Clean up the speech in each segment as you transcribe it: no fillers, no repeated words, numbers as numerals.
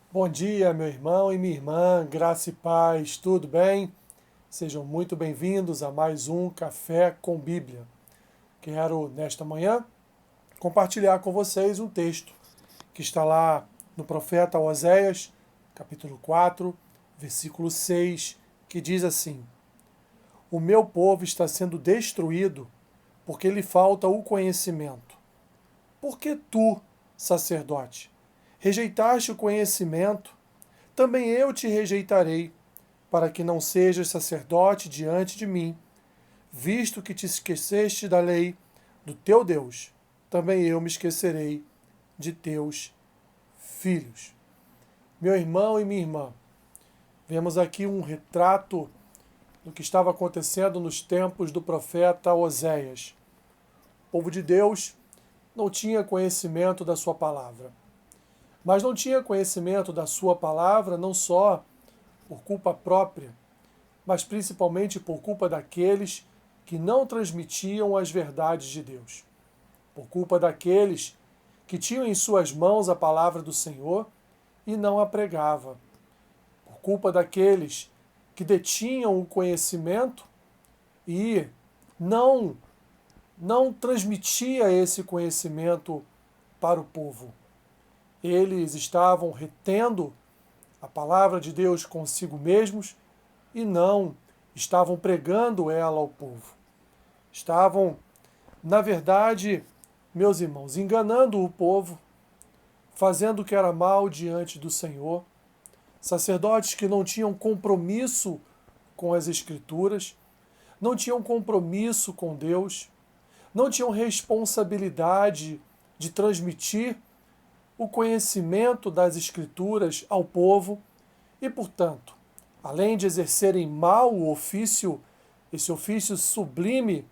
Bom dia, meu irmão e minha irmã, graça e paz, tudo bem? Sejam muito bem-vindos a mais um Café com Bíblia. Quero, nesta manhã, compartilhar com vocês um texto que está lá no profeta Oséias, capítulo 4, versículo 6, que diz assim: O meu povo está sendo destruído porque lhe falta o conhecimento. Porque tu, sacerdote, rejeitaste o conhecimento, também eu te rejeitarei, para que não sejas sacerdote diante de mim, visto que te esqueceste da lei do teu Deus, também eu me esquecerei de teus filhos. Meu irmão e minha irmã, vemos aqui um retrato do que estava acontecendo nos tempos do profeta Oséias. O povo de Deus não tinha conhecimento da sua palavra, mas não tinha conhecimento da sua palavra não só por culpa própria, mas principalmente por culpa daqueles que não transmitiam as verdades de Deus, por culpa daqueles que tinham em suas mãos a palavra do Senhor e não a pregava, por culpa daqueles que detinham o conhecimento e não não transmitia esse conhecimento para o povo. Eles estavam retendo a palavra de Deus consigo mesmos e não estavam pregando ela ao povo. Estavam, na verdade, meus irmãos, enganando o povo, fazendo o que era mal diante do Senhor. Sacerdotes que não tinham compromisso com as Escrituras, não tinham compromisso com Deus, não tinham responsabilidade de transmitir o conhecimento das Escrituras ao povo e, portanto, além de exercerem mal o ofício, esse ofício sublime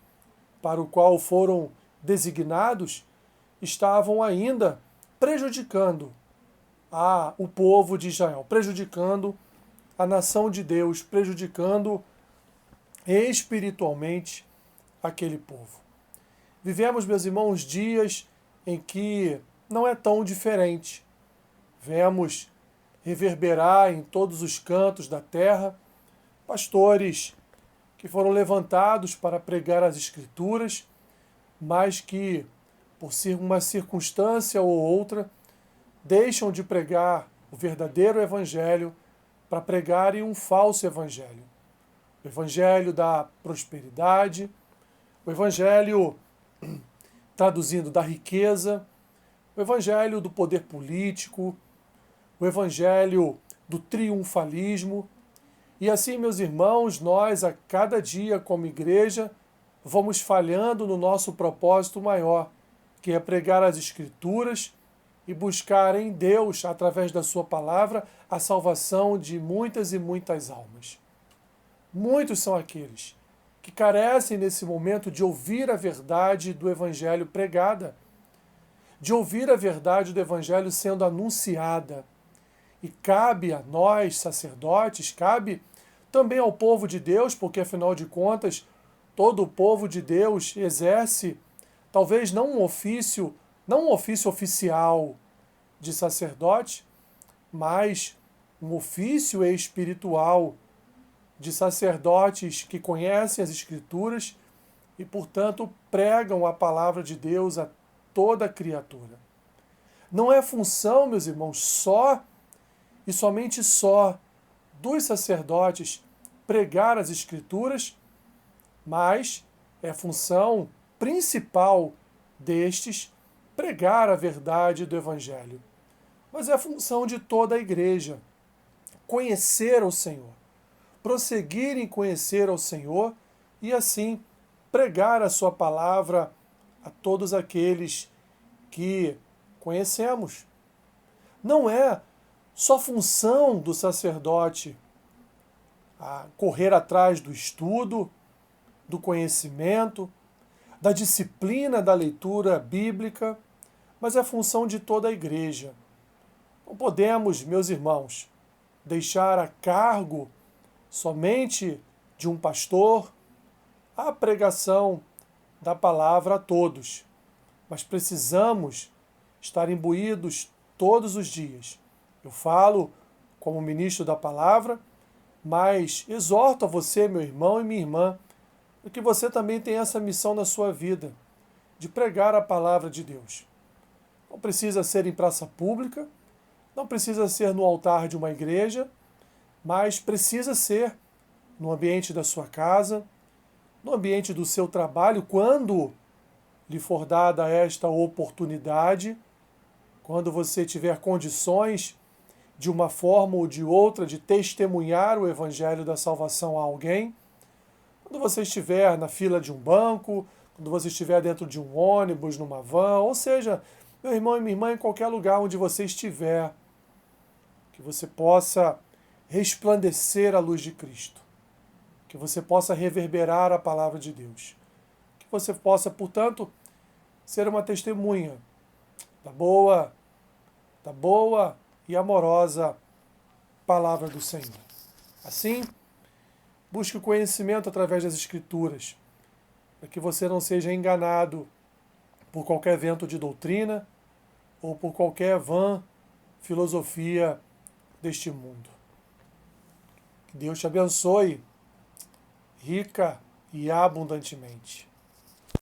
para o qual foram designados, estavam ainda prejudicando o povo de Israel, prejudicando a nação de Deus, prejudicando espiritualmente aquele povo. Vivemos, meus irmãos, dias em que não é tão diferente. Vemos reverberar em todos os cantos da terra pastores que foram levantados para pregar as Escrituras, mas que, por uma circunstância ou outra, deixam de pregar o verdadeiro Evangelho para pregarem um falso Evangelho. O Evangelho da prosperidade, o Evangelho, traduzindo, da riqueza, o Evangelho do poder político, o Evangelho do triunfalismo. E assim, meus irmãos, nós a cada dia, como igreja, vamos falhando no nosso propósito maior, que é pregar as Escrituras e buscar em Deus, através da Sua palavra, a salvação de muitas e muitas almas. Muitos são aqueles que carecem nesse momento de ouvir a verdade do Evangelho pregada, de ouvir a verdade do Evangelho sendo anunciada. E cabe a nós, sacerdotes, cabe também ao povo de Deus, porque afinal de contas, todo o povo de Deus exerce, talvez não um ofício oficial de sacerdote, mas um ofício espiritual de sacerdotes que conhecem as Escrituras e, portanto, pregam a palavra de Deus a toda criatura. Não é função, meus irmãos, só e somente só dos sacerdotes pregar as Escrituras, mas é função principal destes pregar a verdade do Evangelho. Mas é função de toda a igreja conhecer o Senhor, prosseguir em conhecer ao Senhor e assim pregar a sua palavra a todos aqueles que conhecemos. Não é só função do sacerdote correr atrás do estudo, do conhecimento, da disciplina da leitura bíblica, mas é função de toda a igreja. Não podemos, meus irmãos, deixar a cargo somente de um pastor a pregação da palavra a todos, mas precisamos estar imbuídos todos os dias Eu falo como ministro da palavra, mas exorto a você, meu irmão e minha irmã, que você também tem essa missão na sua vida, de pregar a palavra de Deus. Não precisa ser em praça pública, não precisa ser no altar de uma igreja, mas precisa ser no ambiente da sua casa, no ambiente do seu trabalho, quando lhe for dada esta oportunidade, quando você tiver condições, de uma forma ou de outra, de testemunhar o evangelho da salvação a alguém, quando você estiver na fila de um banco, quando você estiver dentro de um ônibus, numa van, ou seja, meu irmão e minha irmã, em qualquer lugar onde você estiver, que você possa resplandecer a luz de Cristo, que você possa reverberar a palavra de Deus, que você possa, portanto, ser uma testemunha da boa e amorosa palavra do Senhor. Assim, busque o conhecimento através das Escrituras, para que você não seja enganado por qualquer vento de doutrina ou por qualquer vã filosofia deste mundo. Que Deus te abençoe rica e abundantemente.